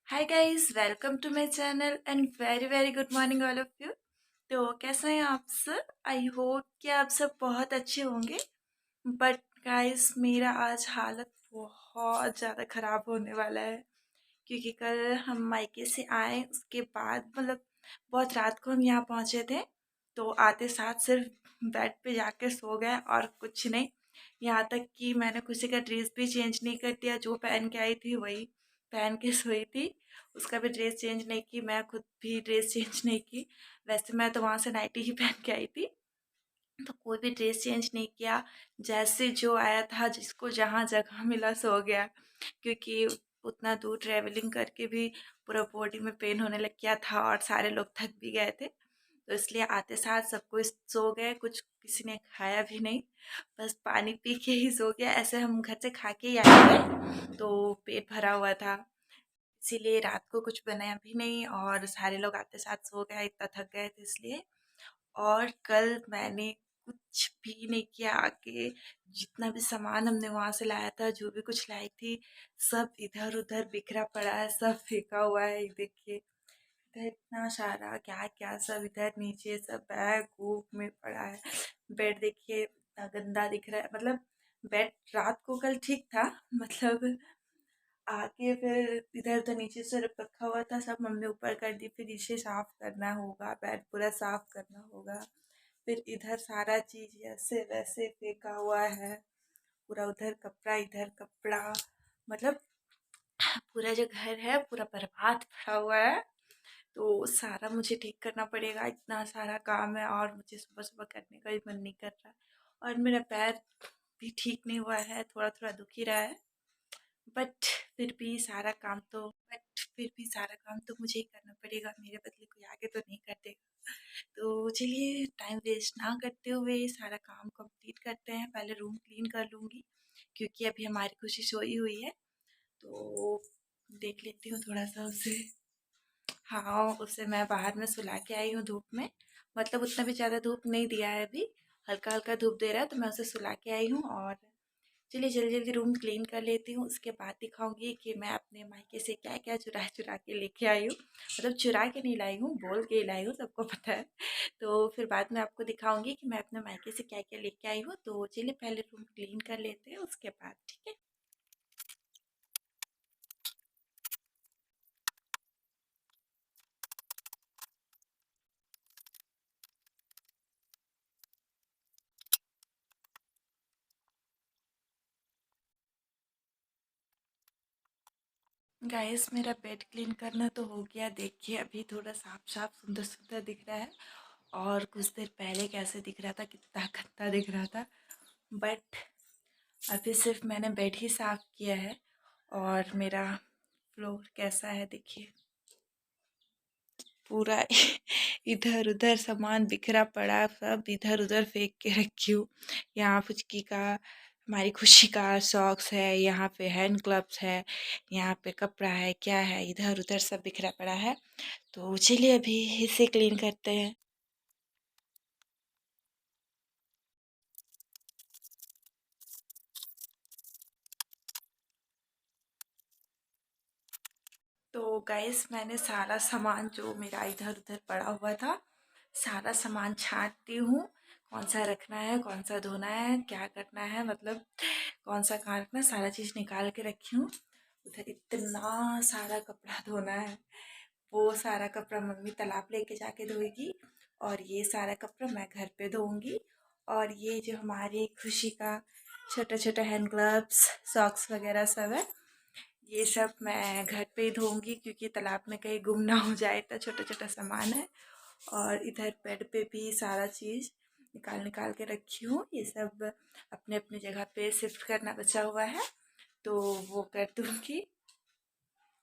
Hi guys, welcome to my channel and very very good morning all of you. तो कैसे हैं आप सब? आई होप कि आप सब बहुत अच्छे होंगे। बट गाइस, मेरा आज हालत बहुत ज़्यादा ख़राब होने वाला है क्योंकि कल हम मायके से आए उसके बाद बहुत रात को हम यहाँ पहुँचे थे। तो आते साथ सिर्फ बेड पे जाके सो गए और कुछ नहीं। यहाँ तक कि मैंने किसी का ड्रेस भी चेंज नहीं कर दिया, जो पहन के आई थी वही पहन के सोई थी। उसका भी ड्रेस चेंज नहीं की, मैं खुद भी ड्रेस चेंज नहीं की। वैसे मैं तो वहाँ से नाइटी ही पहन के आई थी, तो कोई भी ड्रेस चेंज नहीं किया। जैसे जो आया था, जिसको जहाँ जगह मिला सो गया क्योंकि उतना दूर ट्रैवलिंग करके भी पूरा बॉडी में पेन होने लग गया था और सारे लोग थक भी गए थे। तो इसलिए आते साथ सब कोई सो गए, कुछ किसी ने खाया भी नहीं, बस पानी पी के ही सो गया। ऐसे हम घर से खा के ही आए थे तो पेट भरा हुआ था, इसीलिए रात को कुछ बनाया भी नहीं और सारे लोग आते साथ सो गए, इतना थक गए थे इसलिए। और कल मैंने कुछ भी नहीं किया, आके जितना भी सामान हमने वहाँ से लाया था, जो भी कुछ लाई थी, सब इधर उधर बिखरा पड़ा है, सब फेंका हुआ है। ये देखिए, इधर इतना सारा क्या क्या सब इधर नीचे सब बैग वूग में पड़ा है। बेड देखिए इतना गंदा दिख रहा है। बेड रात को कल ठीक था, मतलब आके फिर इधर उधर नीचे से रखा हुआ था, सब मम्मी ऊपर कर दी। फिर नीचे साफ करना होगा, बेड पूरा साफ करना होगा। फिर इधर सारा चीज ऐसे वैसे फेंका हुआ है, पूरा उधर कपड़ा इधर कपड़ा, मतलब पूरा जो घर है पूरा बर्बाद पड़ा हुआ है। तो सारा मुझे ठीक करना पड़ेगा, इतना सारा काम है और मुझे सुबह सुबह करने का भी मन नहीं कर रहा। और मेरा पैर भी ठीक नहीं हुआ है, थोड़ा थोड़ा दुख ही रहा है। बट फिर भी सारा काम तो बट फिर भी सारा काम तो मुझे ही करना पड़ेगा, मेरे बदले कोई आगे तो नहीं कर देगा। तो चलिए टाइम वेस्ट ना करते हुए सारा काम कंप्लीट करते हैं। पहले रूम क्लीन कर लूँगी क्योंकि अभी हमारी खुशी सोई हुई है, तो देख लेती हूँ थोड़ा सा उसे। हाँ, उसे मैं बाहर में सुला के आई हूँ धूप में, मतलब उतना भी ज़्यादा धूप नहीं दिया है अभी, हल्का हल्का धूप दे रहा है, तो मैं उसे सुला के आई हूँ। और चलिए जल्दी जल्दी रूम क्लीन कर लेती हूँ, उसके बाद दिखाऊंगी कि मैं अपने मायके से क्या क्या चुरा चुरा के लेके आई हूँ। मतलब चुरा के नहीं लाई हूँ, बोल के ही लाई हूँ, सबको पता है। तो फिर बाद में आपको दिखाऊंगी कि मैं अपने मायके से क्या क्या लेके आई हूँ। तो चलिए पहले रूम क्लीन कर लेते हैं, उसके बाद ठीक है। गाइस, मेरा बेड क्लीन करना तो हो गया, देखिए अभी थोड़ा साफ साफ सुंदर सुंदर दिख रहा है। और कुछ देर पहले कैसे दिख रहा था, कितना गंदा दिख रहा था। बट अभी सिर्फ मैंने बेड ही साफ किया है। और मेरा फ्लोर कैसा है देखिए, पूरा इधर उधर सामान बिखरा पड़ा, सब इधर उधर फेंक के रखी हूँ। यहाँ फुचकी का, हमारी खुशी का सॉक्स है, यहाँ पे हैंड ग्लव्स है, यहाँ पे कपड़ा है, क्या है, इधर उधर सब बिखरा पड़ा है। तो चलिए अभी इसे क्लीन करते हैं। तो गाइस, मैंने सारा सामान जो मेरा इधर उधर पड़ा हुआ था, सारा सामान छांटती हूँ, कौन सा रखना है, कौन सा धोना है, क्या करना है, मतलब कौन सा कहाँ रखना है, सारा चीज़ निकाल के रखी हूँ। उधर इतना सारा कपड़ा धोना है, वो सारा कपड़ा मम्मी तालाब लेके जाके धोएगी और ये सारा कपड़ा मैं घर पे धोऊंगी। और ये जो हमारी खुशी का छोटा छोटा हैंड ग्लव्स, सॉक्स वगैरह सब है, ये सब मैं घर पे ही धोऊंगी क्योंकि तालाब में कहीं गुम ना हो जाए, इतना छोटा छोटा सामान है। और इधर बेड पे भी सारा चीज़ निकाल निकाल के रखी हूँ, ये सब अपने अपने जगह पे शिफ्ट करना बचा हुआ है, तो वो कर दूँगी।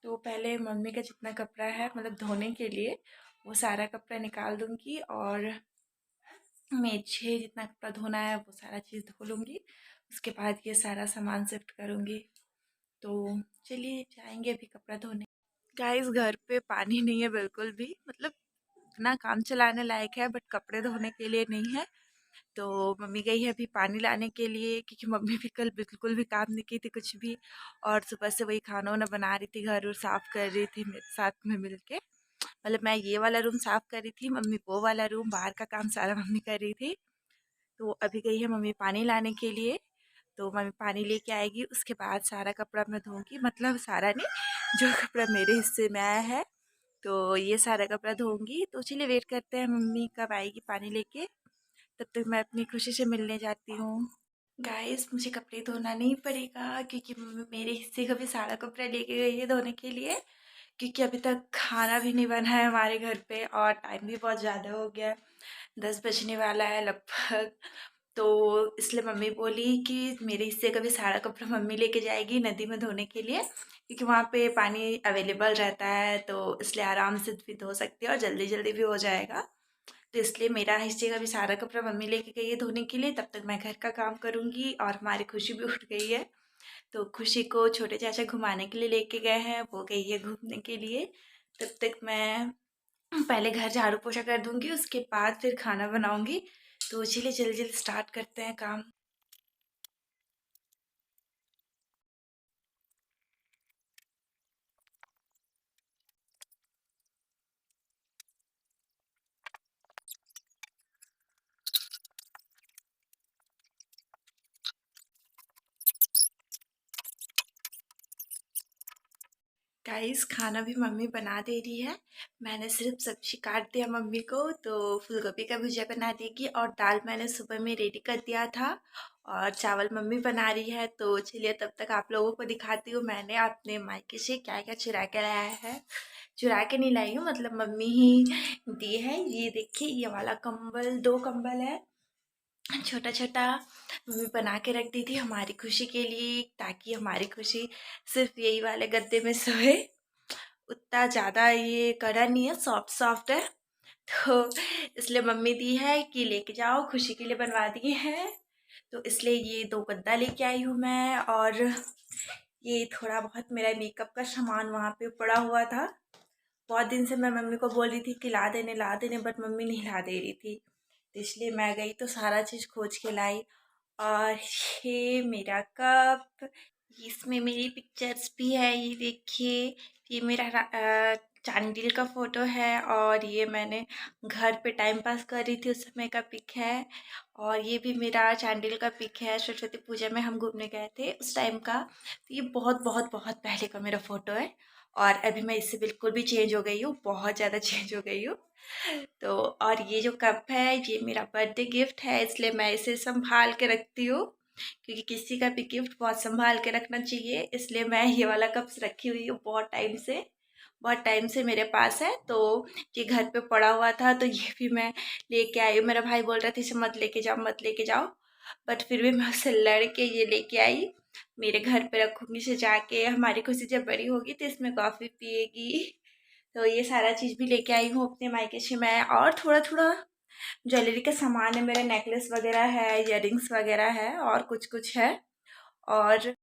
तो पहले मम्मी का जितना कपड़ा है, मतलब धोने के लिए, वो सारा कपड़ा निकाल दूँगी और मुझे जितना कपड़ा धोना है वो सारा चीज़ धो लूँगी। उसके बाद ये सारा सामान शिफ्ट करूँगी। तो चलिए जाएंगे अभी कपड़ा धोने। गाइस, घर पे पानी नहीं है बिल्कुल भी, मतलब इतना काम चलाने लायक है बट कपड़े धोने के लिए नहीं है। तो मम्मी गई है अभी पानी लाने के लिए, क्योंकि मम्मी भी कल बिल्कुल भी काम नहीं की थी कुछ भी। और सुबह से वही खाना वाना बना रही थी, घर और साफ कर रही थी मेरे साथ में मिलके। मतलब मैं ये वाला रूम साफ कर रही थी, मम्मी वो वाला रूम, बाहर का काम सारा मम्मी कर रही थी। तो अभी गई है मम्मी पानी लाने के लिए। तो मम्मी पानी लेके आएगी, उसके बाद सारा कपड़ा मैं धोऊंगी, मतलब सारा नहीं, जो कपड़ा मेरे हिस्से में आया है तो ये सारा कपड़ा धोऊंगी। तो चलिए वेट करते हैं मम्मी कब आएगी पानी लेके, तब तक मैं अपनी खुशी से मिलने जाती हूँ। गाइस मुझे कपड़े धोना नहीं पड़ेगा, क्योंकि मम्मी मेरे हिस्से का भी सारा कपड़ा लेके गई है धोने के लिए। क्योंकि अभी तक खाना भी नहीं बना है हमारे घर पे और टाइम भी बहुत ज़्यादा हो गया है, 10 बजने वाला है लगभग। तो इसलिए मम्मी बोली कि मेरे हिस्से का भी सारा कपड़ा मम्मी लेके जाएगी नदी में धोने के लिए, क्योंकि वहाँ पे पानी अवेलेबल रहता है, तो इसलिए आराम से भी धो सकती है और जल्दी जल्दी भी हो जाएगा। तो इसलिए मेरा हिस्से का भी सारा कपड़ा मम्मी लेके गई है धोने के लिए, तब तक मैं घर का काम करूँगी। और हमारी खुशी भी उठ गई है, तो खुशी को छोटे चाचा घुमाने के लिए लेके गए हैं, वो गई है घूमने के लिए। तब तक मैं पहले घर झाड़ू पोछा कर दूंगी, उसके बाद फिर खाना बनाऊंगी। तो चलिए जल्दी जल्दी स्टार्ट करते हैं काम। गाइस खाना भी मम्मी बना दे रही है, मैंने सिर्फ सब्जी काट दिया मम्मी को, तो फूलगोभी का भुजिया बना देगी। और दाल मैंने सुबह में रेडी कर दिया था, और चावल मम्मी बना रही है। तो चलिए तब तक आप लोगों को दिखाती हूँ मैंने अपने मायके से क्या क्या चुरा के लाया है। चुरा के नहीं लाई हूँ, मतलब मम्मी ही दी है। ये देखिए ये वाला कंबल, 2 कंबल है छोटा छोटा, मम्मी बना के रख दी थी हमारी खुशी के लिए, ताकि हमारी खुशी सिर्फ यही वाले गद्दे में सोए। उतना ज़्यादा ये कड़ा नहीं है, सॉफ्ट सॉफ्ट है। तो इसलिए मम्मी दी है कि लेके जाओ, खुशी के लिए बनवा दिए हैं। तो इसलिए ये 2 गद्दा लेके आई हूँ मैं। और ये थोड़ा बहुत मेरा मेकअप का सामान वहाँ पे पड़ा हुआ था, बहुत दिन से मैं मम्मी को बोल रही थी कि ला देने, बट मम्मी नहीं ला दे रही थी। तो इसलिए मैं गई तो सारा चीज़ खोज के लाई। और ये मेरा कप, इसमें मेरी पिक्चर्स भी है, ये देखिए। ये मेरा चांदिल का फ़ोटो है, और ये मैंने घर पे टाइम पास कर रही थी उस समय का पिक है। और ये भी मेरा चांदिल का पिक है, सरस्वती पूजा में हम घूमने गए थे उस टाइम का। तो ये बहुत बहुत बहुत पहले का मेरा फ़ोटो है, और अभी मैं इससे बिल्कुल भी चेंज हो गई हूँ, बहुत ज़्यादा चेंज हो गई हूँ। तो और ये जो कप है ये मेरा बर्थडे गिफ्ट है, इसलिए मैं इसे संभाल के रखती हूँ, क्योंकि किसी का भी गिफ्ट बहुत संभाल के रखना चाहिए। इसलिए मैं ये वाला कप रखी हुई हूँ बहुत टाइम से मेरे पास है। तो ये घर पे पड़ा हुआ था, तो ये भी मैं लेके आई हूँ। मेरा भाई बोल रहा था इसे मत लेके जाओ मत लेके जाओ, बट फिर भी मैं उससे लड़ के ये लेके आई। मेरे घर पे रखूँगी इसे जाके, हमारी खुशी जब बड़ी होगी तो इसमें कॉफ़ी पिएगी। तो ये सारा चीज़ भी लेके आई हूँ अपने मायके से मैं। और थोड़ा थोड़ा ज्वेलरी का सामान है मेरा, नेकलेस वगैरह है, इयररिंग्स वगैरह है, और कुछ कुछ है। और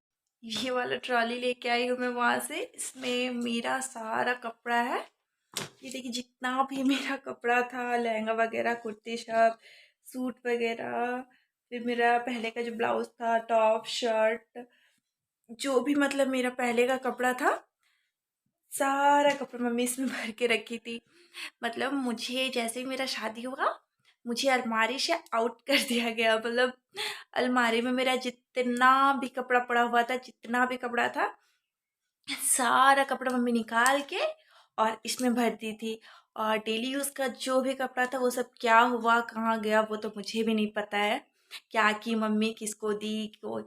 ये वाला ट्रॉली लेके आई हूँ मैं वहाँ से, इसमें मेरा सारा कपड़ा है। ये देखिए जितना भी मेरा कपड़ा था, लहंगा वगैरह, कुर्ती शर्ट, सूट वगैरह, फिर मेरा पहले का जो ब्लाउज था, टॉप शर्ट, जो भी मतलब मेरा पहले का कपड़ा था, सारा कपड़ा मम्मी इसमें भर के रखी थी। मतलब मुझे जैसे ही मेरा शादी हुआ, मुझे अलमारी से आउट कर दिया गया। मतलब अलमारी में मेरा जितना भी कपड़ा पड़ा हुआ था, जितना भी कपड़ा था, सारा कपड़ा मम्मी निकाल के और इसमें भर दी थी। और डेली यूज़ का जो भी कपड़ा था वो सब क्या हुआ, कहाँ गया, वो तो मुझे भी नहीं पता है। क्या की मम्मी, किसको दी, को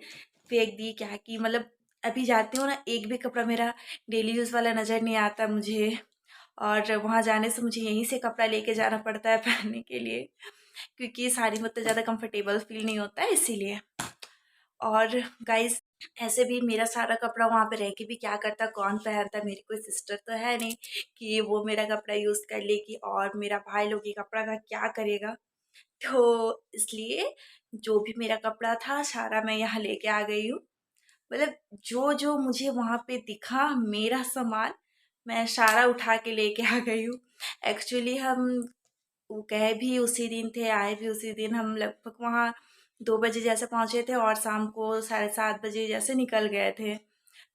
फेंक दी, क्या की, मतलब अभी जाती हूँ ना, एक भी कपड़ा मेरा डेली यूज़ वाला नज़र नहीं आता मुझे। और वहाँ जाने से मुझे यहीं से कपड़ा लेके जाना पड़ता है पहनने के लिए, क्योंकि साड़ी में उतना ज़्यादा कंफर्टेबल फील नहीं होता है इसीलिए। और गाइस ऐसे भी मेरा सारा कपड़ा वहाँ पे रह के भी क्या करता, कौन पहनता, मेरी कोई सिस्टर तो है नहीं कि वो मेरा कपड़ा यूज़ कर लेगी, और मेरा भाई लोग ये कपड़ा का क्या करेगा। तो इसलिए जो भी मेरा कपड़ा था सारा मैं यहाँ लेके आ गई हूँ। मतलब जो जो मुझे वहाँ पे दिखा मेरा सामान, मैं सारा उठा के लेके आ गई हूँ। एक्चुअली हम वो गए भी उसी दिन थे, आए भी उसी दिन। हम लगभग वहाँ 2 बजे जैसे पहुँचे थे और शाम को 7:30 बजे जैसे निकल गए थे।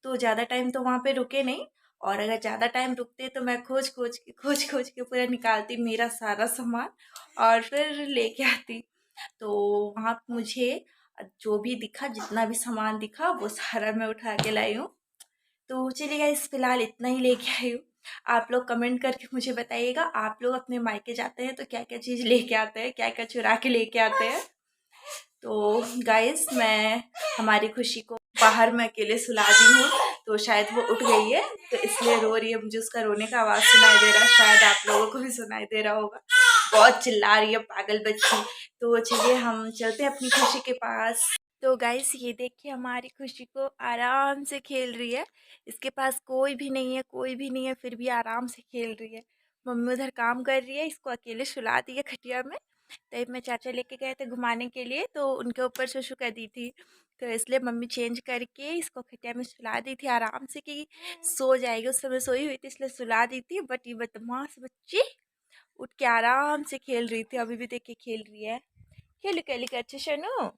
तो ज़्यादा टाइम तो वहाँ पे रुके नहीं, और अगर ज़्यादा टाइम रुकते तो मैं खोज खोज के पूरा निकालती मेरा सारा सामान और फिर लेके आती। तो वहाँ पे मुझे जो भी दिखा, जितना भी सामान दिखा वो सारा मैं उठा के लाई हूँ। तो चलिए गाइस, फिलहाल इतना ही लेके आई हूँ। आप लोग कमेंट करके मुझे बताइएगा, आप लोग अपने मायके जाते हैं तो क्या क्या चीज़ लेके आते हैं, क्या क्या चुरा के लेके आते हैं। तो गाइस, मैं हमारी खुशी को बाहर में अकेले सुला दी हूँ, तो शायद वो उठ गई है, तो इसलिए रो रही है। मुझे उसका रोने का आवाज़ सुनाई दे रहा है, शायद आप लोगों को भी सुनाई दे रहा होगा। बहुत चिल्ला रही है पागल बच्ची। तो चलिए हम चलते हैं अपनी खुशी के पास। तो गाइस, ये देखिए हमारी खुशी को आराम से खेल रही है। इसके पास कोई भी नहीं है, कोई भी नहीं है, फिर भी आराम से खेल रही है। मम्मी उधर काम कर रही है, इसको अकेले सुला दी है खटिया में। तब मैं चाचा लेके गए थे घुमाने के लिए, तो उनके ऊपर सुसु कर दी थी। तो इसलिए मम्मी चेंज करके इसको खटिया में सुला दी थी आराम से, कि सो जाएगी। उस समय सोई हुई थी इसलिए सुला दी थी। बट ये बदमाश बच्ची उठ के आराम से खेल रही थी, अभी भी देखिए खेल रही है। खेलू खेलू कर शनु,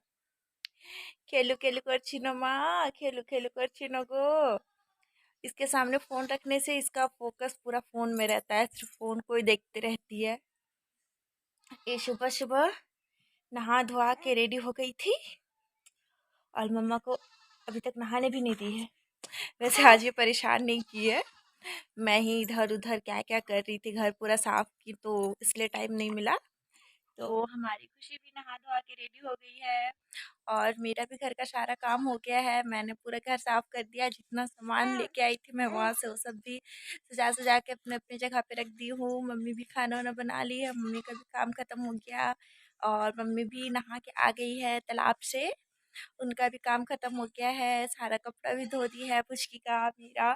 खेलू खेलू कर माँ, खेलू खेलू कर गो। इसके सामने फोन रखने से इसका फोकस पूरा फोन में रहता है, सिर्फ फोन को ही देखते रहती है। ये सुबह सुबह नहा धोआ के रेडी हो गई थी और मम्मा को अभी तक नहाने भी नहीं दी है। वैसे आज ये परेशान नहीं की है, मैं ही इधर उधर क्या क्या कर रही थी, घर पूरा साफ की, तो इसलिए टाइम नहीं मिला। तो हमारी खुशी भी नहा धोआ के रेडी हो गई है और मेरा भी घर का सारा काम हो गया है। मैंने पूरा घर साफ कर दिया, जितना सामान लेके आई थी मैं वहाँ से वो सब भी सजा सजा के अपने अपनी जगह पे रख दी हूँ। मम्मी भी खाना वाना बना ली है, मम्मी का भी काम खत्म हो गया और मम्मी भी नहा के आ गई है तालाब से, उनका भी काम खत्म हो गया है। सारा कपड़ा भी धो दिया है पुचकी का मेरा,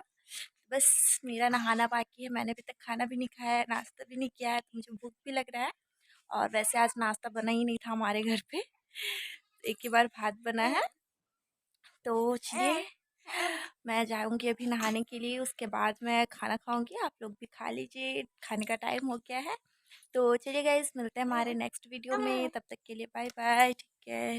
बस मेरा नहाना बाकी है। मैंने अभी तक खाना भी नहीं खाया है, नाश्ता भी नहीं किया है, तो मुझे भूख भी लग रहा है। और वैसे आज नाश्ता बना ही नहीं था हमारे घर पे, एक ही बार भात बना है। तो चलिए मैं जाऊंगी अभी नहाने के लिए, उसके बाद मैं खाना खाऊंगी। आप लोग भी खा लीजिए, खाने का टाइम हो गया है। तो चलिए गाइस, मिलते हैं हमारे नेक्स्ट वीडियो में, तब तक के लिए बाय बाय, ठीक है।